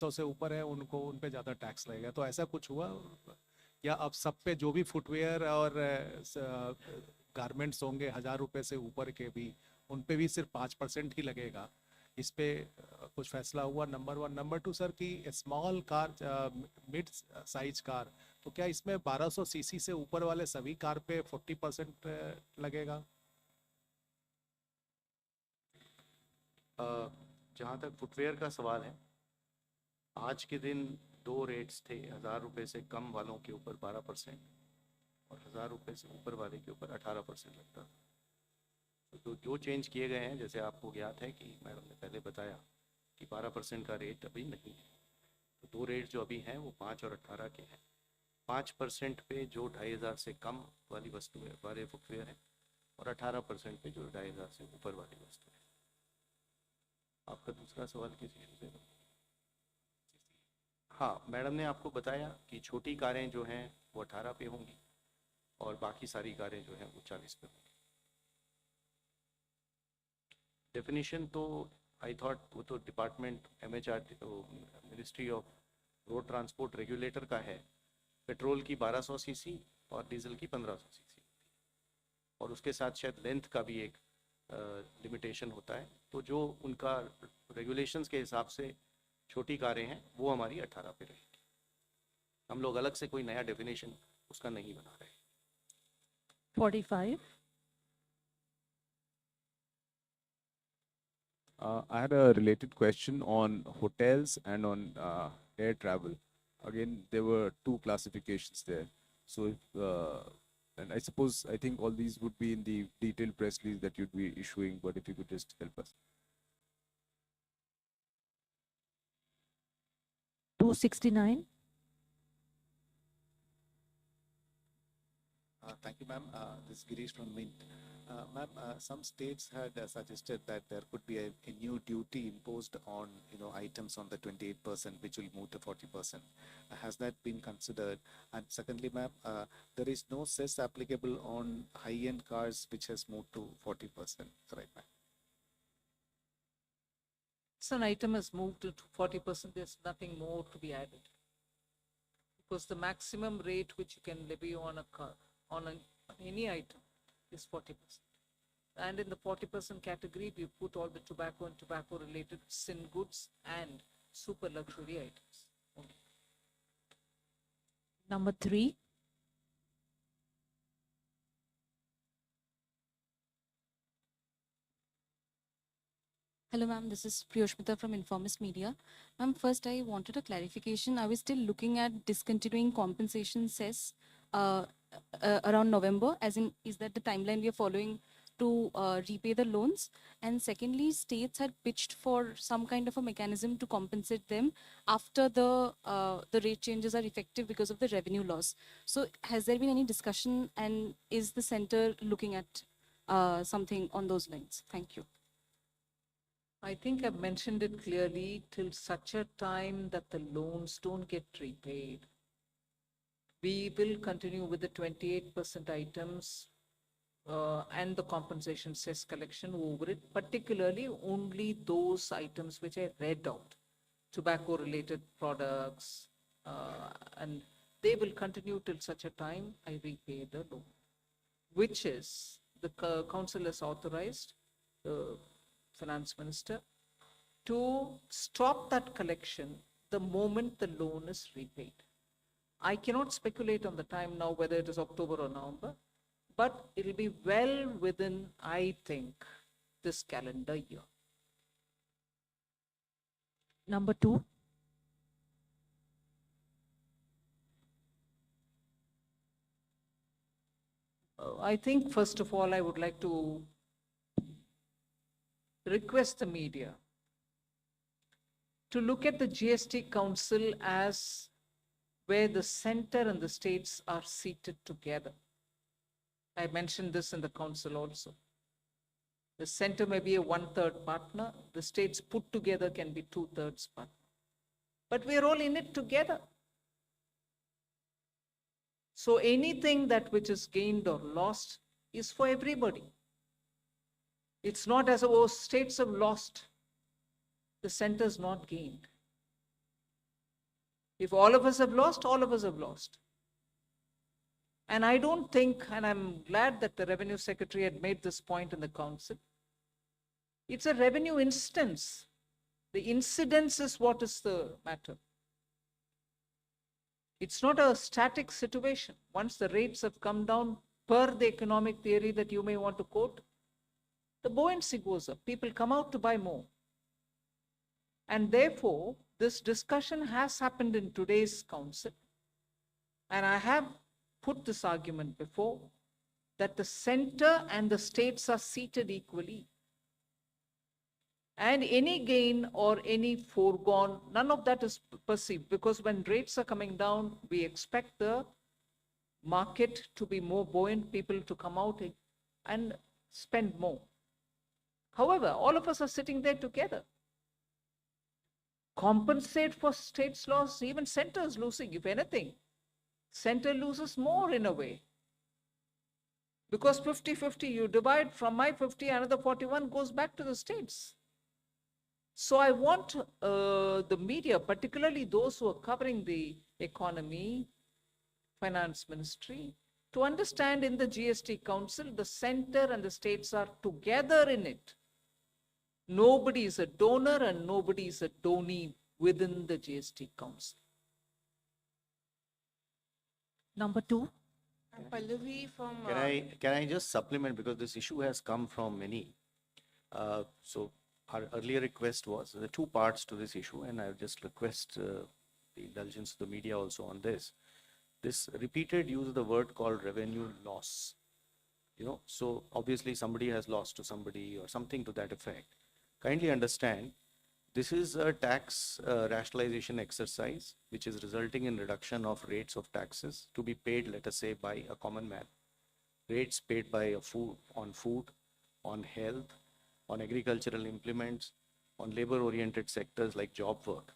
तो से ऊपर है उनको उन पे ज़्यादा टैक्स लगेगा, तो ऐसा कुछ हुआ? या अब सब पे जो भी फुटवेयर और गारमेंट्स होंगे 1,000 रुपये से ऊपर के भी, उन पे भी सिर्फ 5% ही लगेगा? इस पे कुछ फैसला हुआ? Number one. Number two sir, कि small car, mid size car, तो क्या इसमें 1200 सीसी से ऊपर वाले सभी कार पे 40% लगेगा? जहाँ तक फुटवेयर का सवाल है, आज के दिन दो रेट्स थे। 1,000 रुपये से कम वालों के ऊपर 12% और 1,000 रुपये से ऊपर वाले के ऊपर 18% लगता था। तो जो चेंज किए गए हैं, जैसे आपको ज्ञात है कि मैडम ने पहले बताया कि 12% का रेट अभी नहीं है। तो दो रेट जो अभी हैं वो 5 और 18 के हैं। 5% पे जो 2,500 से कम वाली वस्तु है, वाले फुटवेयर हैं, और 18% पे जो 2,500 से ऊपर वाली वस्तु है। आपका दूसरा सवाल किस चीज़ से? हाँ, मैडम ने आपको बताया कि छोटी कारें जो हैं वो 18 पे होंगी और बाकी सारी कारें जो हैं वो 40 पे होंगी। डेफिनेशन तो आई थॉट वो तो department ministry of road transport regulator का है। पेट्रोल की 1200 सीसी और डीजल की 1500 सीसी, और उसके साथ शायद लेंथ का भी एक लिमिटेशन होता है। तो जो उनका रेगुलेशंस के हिसाब से छोटी कारें हैं वो हमारी 18 पे रहेगी। हम लोग अलग से कोई नया डेफिनेशन उसका नहीं बना रहे। 45. I had a related question on hotels and on air travel. Again, there were two classifications there. So, and I think all these would be in the detailed press release that you'd be issuing, but if you could just help us. 269. Thank you, ma'am. This is Girish from Mint. Ma'am, some states had suggested that there could be a new duty imposed on items on the 28%, which will move to 40%. Has that been considered? And secondly, ma'am, there is no cess applicable on high-end cars, which has moved to 40%, right, ma'am? So an item has moved to 40%. There's nothing more to be added, because the maximum rate which you can levy on a car on any item is 40%. And in the 40% category, we put all the tobacco and tobacco-related sin goods and super luxury items only. Number 3. Hello, ma'am. This is Priyoshmita from Informist Media. Ma'am, first I wanted a clarification. Are we still looking at discontinuing compensation cess around November? As in, is that the timeline we are following to repay the loans? And secondly, states had pitched for some kind of a mechanism to compensate them after the rate changes are effective because of the revenue loss. So has there been any discussion, and is the center looking at something on those lines? Thank you. I think I've mentioned it clearly. Till such a time that the loans don't get repaid, we will continue with the 28% items and the compensation cess collection over it, particularly only those items which I read out, tobacco-related products, and they will continue till such a time I repay the loan, which is the council has authorized the finance minister to stop that collection the moment the loan is repaid. I cannot speculate on the time now whether it is October or November, but it will be well within, I think, this calendar year. Number 2. I think, first of all, I would like to request the media to look at the GST Council as where the center and the states are seated together. I mentioned this in the council also. The center may be a 1/3 partner, the states put together can be 2/3 partner. But we're all in it together. So anything that which is gained or lost is for everybody. It's not as though states have lost, the center's not gained. If all of us have lost, all of us have lost. And I don't think, and I'm glad that the Revenue Secretary had made this point in the council, it's a revenue instance. The incidence is what is the matter. It's not a static situation. Once the rates have come down per the economic theory that you may want to quote, the buoyancy goes up. People come out to buy more. And therefore, this discussion has happened in today's council. And I have put this argument before, that the center and the states are seated equally. And any gain or any foregone, none of that is perceived, because when rates are coming down, we expect the market to be more buoyant, people to come out and spend more. However, all of us are sitting there together. Compensate for states' loss, even center is losing, if anything. Center loses more in a way. Because 50-50, you divide from my 50, another 41 goes back to the states. So I want the media, particularly those who are covering the economy, finance ministry, to understand in the GST Council, the center and the states are together in it. Nobody is a donor and nobody is a donee within the GST Council. Number 2. Pallavi from. Can I just supplement, because this issue has come from many. So our earlier request was, there are two parts to this issue, and I would just request the indulgence of the media also on this. This repeated use of the word called revenue loss. So obviously somebody has lost to somebody or something to that effect. Kindly understand, this is a tax rationalization exercise which is resulting in reduction of rates of taxes to be paid, let us say, by a common man. Rates paid by on food, on health, on agricultural implements, on labor-oriented sectors like job work.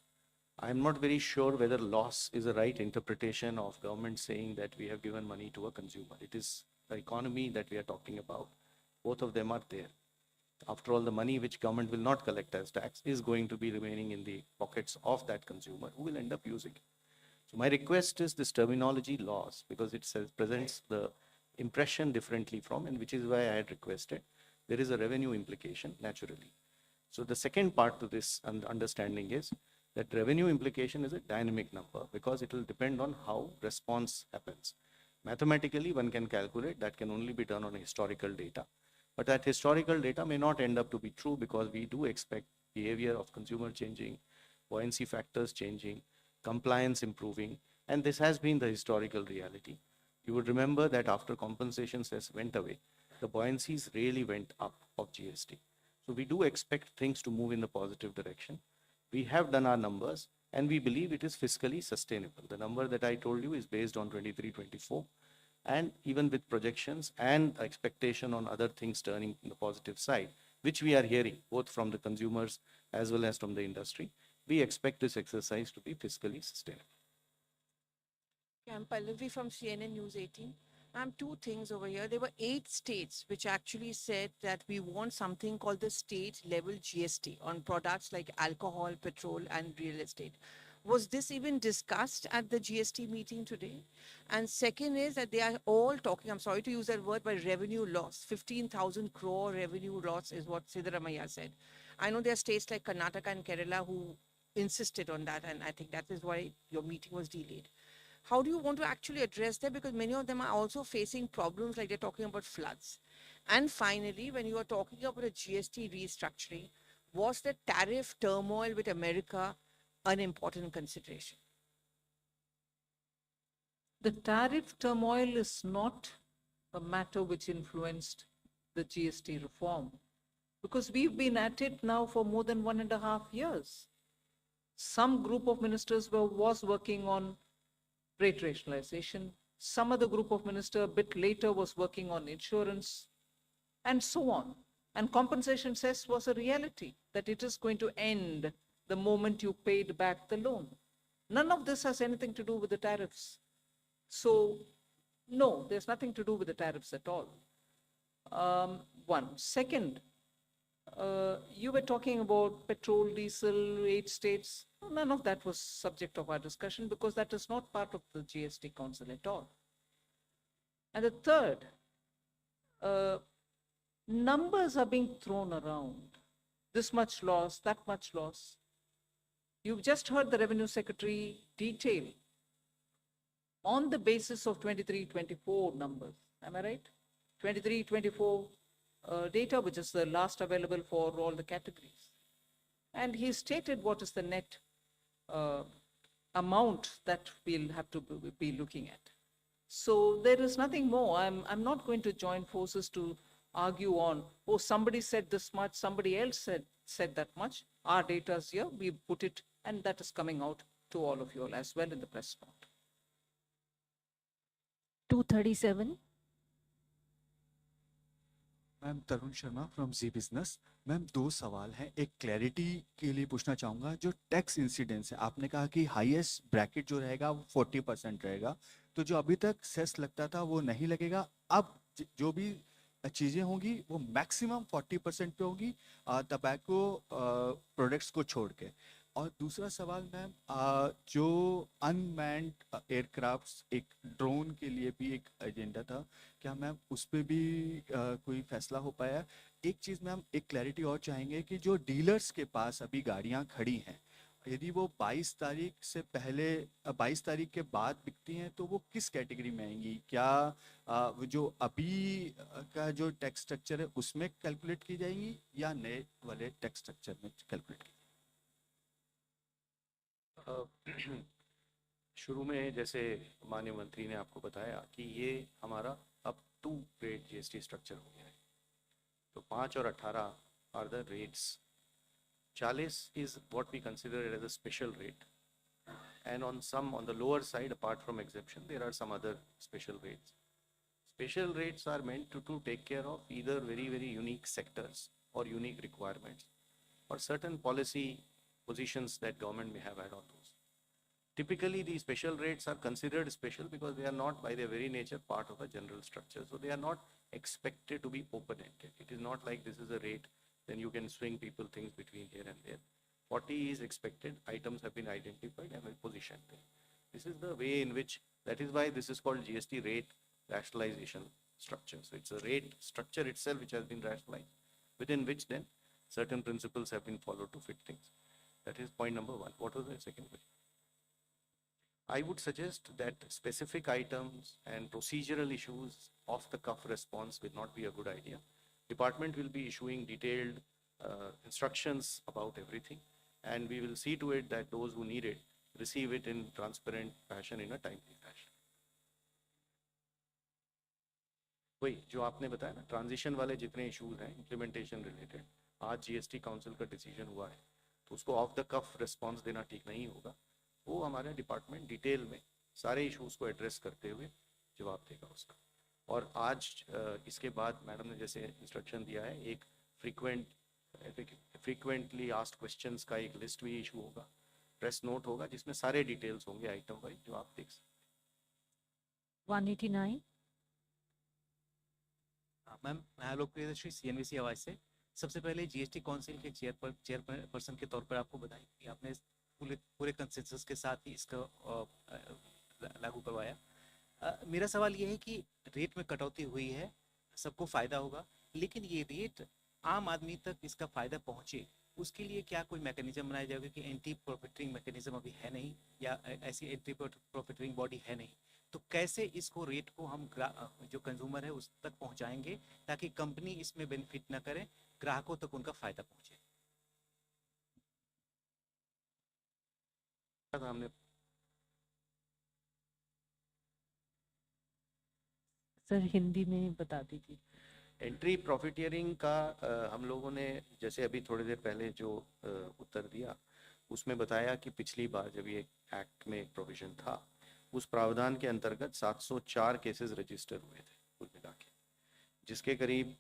I'm not very sure whether loss is the right interpretation of government saying that we have given money to a consumer. It is the economy that we are talking about. Both of them are there. After all, the money which government will not collect as tax is going to be remaining in the pockets of that consumer who will end up using it. So my request is this terminology loss, because it presents the impression differently from, and which is why I had requested, there is a revenue implication naturally. So the second part to this understanding is that revenue implication is a dynamic number, because it will depend on how response happens. Mathematically, one can calculate, that can only be done on historical data. But that historical data may not end up to be true, because we do expect behavior of consumer changing, buoyancy factors changing, compliance improving, and this has been the historical reality. You would remember that after compensation cess went away, the buoyancies really went up of GST. So we do expect things to move in the positive direction. We have done our numbers and we believe it is fiscally sustainable. The number that I told you is based on 23-24. And even with projections and expectation on other things turning in the positive side, which we are hearing both from the consumers as well as from the industry, we expect this exercise to be fiscally sustainable. I'm Pallavi from CNN News 18. Two things over here. There were 8 states which actually said that we want something called the state level GST on products like alcohol, petrol, and real estate. Was this even discussed at the GST meeting today? And second is that they are all talking, I'm sorry to use that word, but revenue loss. 15,000 crore revenue loss is what Siddaramaiah said. I know there are states like Karnataka and Kerala who insisted on that, and I think that is why your meeting was delayed. How do you want to actually address that? Because many of them are also facing problems like they're talking about floods. And finally, when you are talking about a GST restructuring, was the tariff turmoil with America an important consideration? The tariff turmoil is not a matter which influenced the GST reform, because we've been at it now for more than 1.5 years. Some group of ministers was working on rate rationalization. Some other group of ministers a bit later was working on insurance, and so on. And compensation cess was a reality, that it is going to end the moment you paid back the loan. None of this has anything to do with the tariffs. So, no, there's nothing to do with the tariffs at all. One. Second, You were talking about petrol, diesel, 8 states. None of that was subject of our discussion because that is not part of the GST Council at all. And the third, numbers are being thrown around. This much loss, that much loss. You've just heard the Revenue Secretary detail on the basis of 23-24 numbers. Am I right? 23-24 data, which is the last available for all the categories. And he stated what is the net amount that we'll have to be looking at. So there is nothing more. I'm not going to join forces to argue on, oh, somebody said this much, somebody else said that much. Our data is here, we put it, and that is coming out to all of you all as well in the press note. 237. Ma'am Tarun Sharma from Zee business. Ma'am दो सवाल हैं, एक clarity के लिए पूछना चाहूँगा, जो tax incidence है आपने कहा कि हाईएस्ट ब्रैकेट जो रहेगा वो 40% रहेगा, तो जो अभी तक सेस लगता था वो नहीं लगेगा, अब जो भी चीज़ें होंगी वो मैक्सिमम 40% पे होगी टबैको प्रोडक्ट्स को छोड़ के। और दूसरा सवाल मैम, जो अनमैन्ड एयरक्राफ्ट्स, एक ड्रोन के लिए भी एक एजेंडा था, क्या मैम उस पर भी कोई फैसला हो पाया? एक चीज़ मैम, एक क्लैरिटी और चाहेंगे कि जो डीलर्स के पास अभी गाड़ियां खड़ी हैं, यदि वो 22 तारीख से पहले 22 तारीख के बाद बिकती हैं तो वो किस कैटेगरी में आएंगी? क्या वो जो अभी का जो टैक्स स्ट्रक्चर है उसमें कैलकुलेट की जाएंगी या नए वाले टैक्स स्ट्रक्चर में कैलकुलेट की? शुरू में जैसे माननीय मंत्री ने आपको बताया कि ये हमारा अब 2 रेट जीएसटी स्ट्रक्चर हो गया है, तो 5 और 18 are the rates. 40 is what we consider it as a special rate, and on the lower side, apart from exemption, there are some other special rates. Special rates are meant to take care of either very unique sectors or unique requirements or certain policy positions that government may have had on those. Typically, the special rates are considered special because they are not by their very nature part of a general structure. So they are not expected to be open-ended. It is not like this is a rate, then you can swing people things between here and there. 40 is expected, items have been identified and positioned there. This is the way in which, that is why this is called GST rate rationalization structure. So it's a rate structure itself which has been rationalized, within which then certain principles have been followed to fit things. That is point number one. What was the second question? I would suggest that specific items and procedural issues off the cuff response will not be a good idea. Department will be issuing detailed instructions about everything, and we will see to it that those who need it receive it in transparent fashion, in a timely fashion. वही जो आपने बताया ना, transition वाले जितने issues हैं implementation related, आज GST council का डिसीजन हुआ है, तो उसको ऑफ द कफ रिस्पांस देना ठीक नहीं होगा. वो हमारे डिपार्टमेंट डिटेल में सारे इश्यूज को एड्रेस करते हुए जवाब देगा उसका. और आज इसके बाद मैडम ने जैसे इंस्ट्रक्शन दिया है, एक फ्रीक्वेंटली आस्क्ड क्वेश्चंस का एक लिस्ट भी इशू होगा, प्रेस नोट होगा, जिसमें सारे डिटेल्स होंगे आइटम वाइज, जो आप देख सकते. 189. मैम मैं आलोक प्रियदर्शी सीएनबीसी आवाज से. सबसे पहले जीएसटी काउंसिल के चेयरपर्सन के तौर पर आपको बधाई कि आपने पूरे कंसेंसस के साथ ही इसका लागू करवाया. मेरा सवाल ये है कि रेट में कटौती हुई है, सबको फायदा होगा, लेकिन ये रेट आम आदमी तक इसका फायदा पहुंचे, उसके लिए क्या कोई मैकेनिज्म बनाया जाएगा? कि एंटी प्रॉफिटिंग मैकेनिज्म अभी है नहीं, या ऐसी एंटी प्रॉफिटिंग बॉडी है नहीं, तो कैसे इसको रेट को हम जो कंज्यूमर है उस तक पहुंचाएंगे ताकि कंपनी इसमें बेनिफिट ना करे, ग्राहकों तक उनका फायदा पहुंचे? हमने सर हिंदी में बता दीजिए. एंट्री प्रॉफिटियरिंग का हम लोगों ने जैसे अभी थोड़ी देर पहले जो उत्तर दिया, उसमें बताया कि पिछली बार जब ये एक्ट में एक प्रोविजन था, उस प्रावधान के अंतर्गत 704 केसेस रजिस्टर हुए थे कुल मिला के, जिसके करीब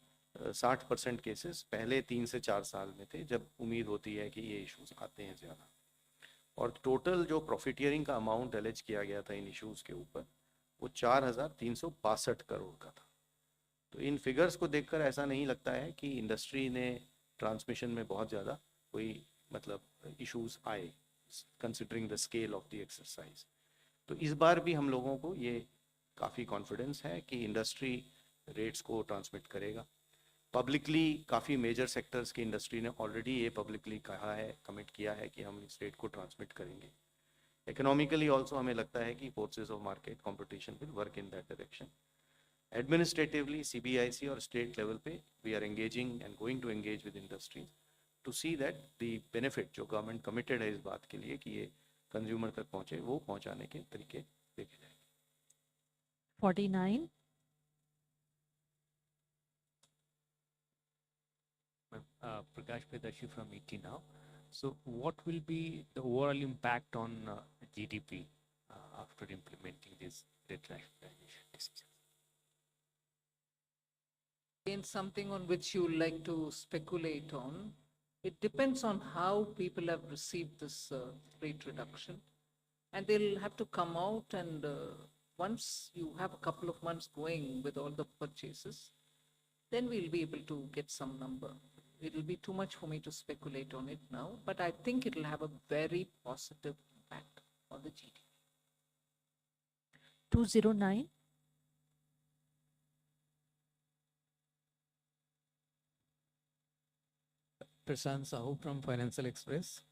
60% केसेस पहले 3 से 4 साल में थे, जब उम्मीद होती है कि ये इश्यूज आते हैं ज़्यादा. और टोटल जो प्रॉफिटियरिंग का अमाउंट एलेज किया गया था इन इश्यूज के ऊपर, वो 4,362 करोड़ का था. तो इन फिगर्स को देखकर ऐसा नहीं लगता है कि इंडस्ट्री ने ट्रांसमिशन में बहुत ज़्यादा कोई मतलब इश्यूज आए, considering the scale of the exercise. तो इस बार भी हम लोगों को ये काफ़ी कॉन्फिडेंस है कि इंडस्ट्री रेट्स को ट्रांसमिट करेगा। पब्लिकली काफ़ी मेजर सेक्टर्स की इंडस्ट्री ने ऑलरेडी ये पब्लिकली कहा है, कमिट किया है कि हम इस रेट को ट्रांसमिट करेंगे। इकोनॉमिकली ऑल्सो हमें लगता है कि forces of market competition will work in that direction. Administratively CBIC और स्टेट लेवल पे we are engaging and going to engage with industries to see that the benefit जो government committed है इस बात के लिए कि ये कंज्यूमर तक पहुंचे, वो पहुंचाने के तरीके देखे जाएंगे। 49. Prakash Predashi from ET now. So what will be the overall impact on GDP after implementing this rationalization decision? Again, something on which you like to speculate on. It depends on how people have received this rate reduction. And they'll have to come out and once you have a couple of months going with all the purchases, then we'll be able to get some number. It'll be too much for me to speculate on it now, but I think it'll have a very positive impact on the GDP. 209. Prashant Sahu from Financial Express.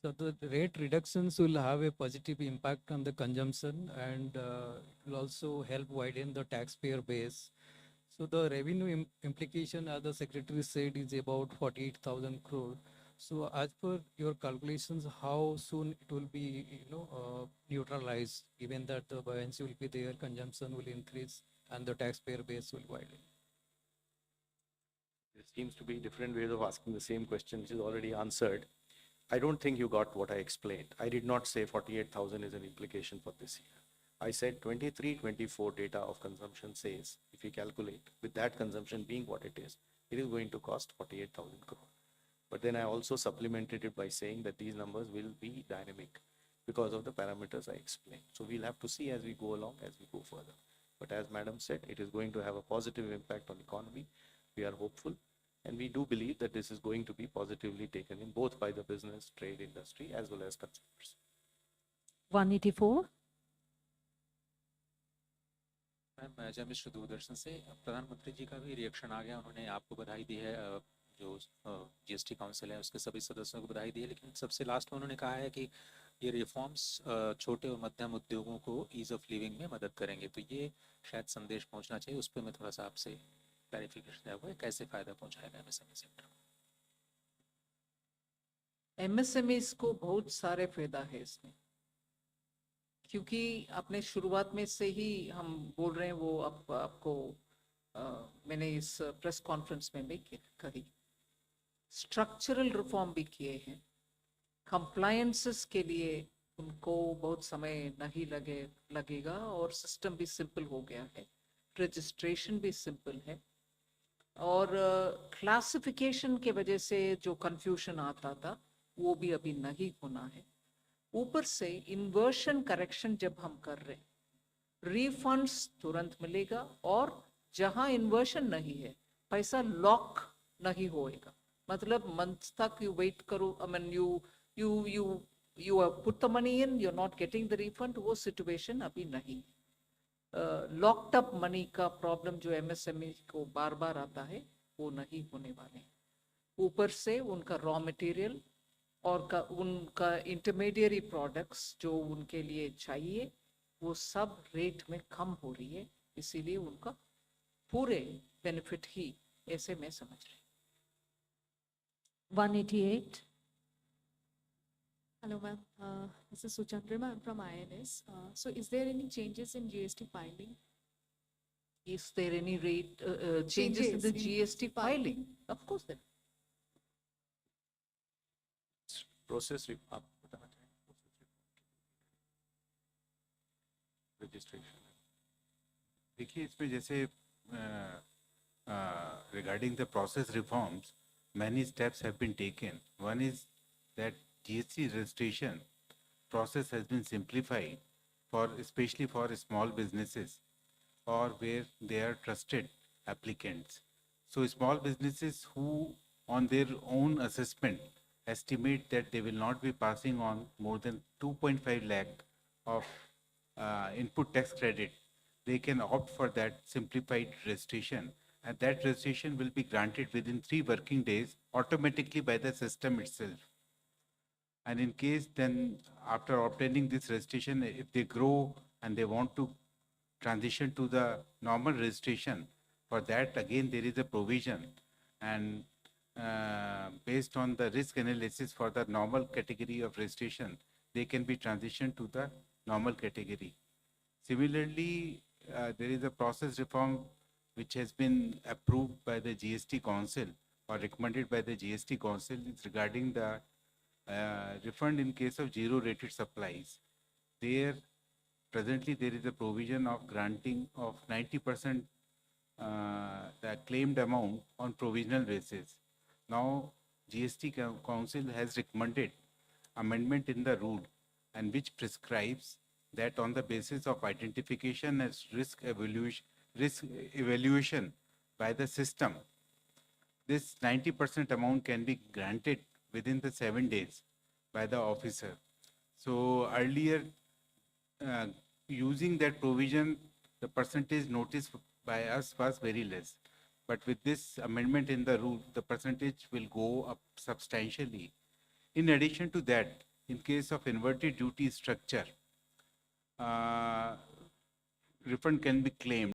So the rate reductions will have a positive impact on the consumption and it will also help widen the taxpayer base. So the revenue implication, as the secretary said, is about 48,000 crore. So as per your calculations, how soon it will be, neutralized, given that the buoyancy will be there, consumption will increase, and the taxpayer base will widen? There seems to be different ways of asking the same question, which is already answered. I don't think you got what I explained. I did not say 48,000 is an implication for this year. I said 23-24 data of consumption says, if you calculate with that consumption being what it is going to cost 48,000 crore. But then I also supplemented it by saying that these numbers will be dynamic because of the parameters I explained. So we'll have to see as we go along, as we go further. But as Madam said, it is going to have a positive impact on economy. We are hopeful. And we do believe that this is going to be positively taken in both by the business, trade, industry, as well as consumers. 184. Ma'am जब mister Doordarshan से प्रधानमंत्री जी का भी reaction आ गया, उन्होंने आपको बधाई दी है, जो GST काउंसिल है उसके सभी सदस्यों को बधाई दी है, लेकिन सबसे लास्ट में उन्होंने कहा है कि ये रिफॉर्म्स छोटे और मध्यम उद्योगों को ईज ऑफ लिविंग में मदद करेंगे। तो ये शायद संदेश पहुंचना चाहिए, उस पर मैं थोड़ा सा आपसे क्लैरिफिकेशन है, कैसे फायदा पहुंचाएगा MSME सेक्टर को? MSMEs को बहुत सारे फायदा है इसमें, क्योंकि आपने शुरुआत में से ही हम बोल रहे हैं, वो आपको मैंने इस प्रेस कॉन्फ्रेंस में भी कही, स्ट्रक्चरल रिफॉर्म भी किए हैं। कंप्लायंसेस के लिए उनको बहुत समय नहीं लगेगा और सिस्टम भी सिंपल हो गया है, रजिस्ट्रेशन भी सिंपल है, और क्लासिफिकेशन के वजह से जो कंफ्यूजन आता था वो भी अभी नहीं होना है। ऊपर से इन्वर्शन करेक्शन जब हम कर रहे हैं, रिफंड्स तुरंत मिलेगा, और जहां इन्वर्शन नहीं है पैसा लॉक नहीं होएगा, मतलब मंथ तक यू वेट करो, I mean you have put the money in, you're not getting the refund, वो सिचुएशन अभी नहीं। लॉक्ड अप मनी का प्रॉब्लम जो MSME को बार बार आता है वो नहीं होने वाले। ऊपर से उनका रॉ मटेरियल और उनका इंटरमीडिएरी प्रोडक्ट्स जो उनके लिए चाहिए वो सब रेट में कम हो रही है, इसीलिए उनका पूरे बेनिफिट ही ऐसे मैं समझ रही। 188. Hello, ma'am. This is Suchandra, I'm from INS. So is there any changes in GST filing? Is there any rate changes in the GST filing? Of course there. Process आप बताना चाहेंगे? Registration. देखिए इसमें जैसे regarding the process reforms, many steps have been taken. One is that GST registration process has been simplified for especially for small businesses or where they are trusted applicants. So small businesses who on their own assessment, estimate that they will not be passing on more than 2.5 lakh of input tax credit, they can opt for that simplified registration, and that registration will be granted within 3 working days automatically by the system itself. And in case then after obtaining this registration, if they grow and they want to transition to the normal registration, for that again there is a provision, and based on the risk analysis for the normal category of registration, they can be transitioned to the normal category. Similarly, there is a process reform which has been approved by the GST Council or recommended by the GST Council. It's regarding the refund in case of zero rated supplies. There, presently there is a provision of granting of 90% the claimed amount on provisional basis. Now, GST Council has recommended amendment in the rule, and which prescribes that on the basis of identification as risk evaluation by the system, this 90% amount can be granted within the 7 days by the officer. So earlier, using that provision, the percentage noticed by us was very less. But with this amendment in the rule, the percentage will go up substantially. In addition to that, in case of inverted duty structure, refund can be claimed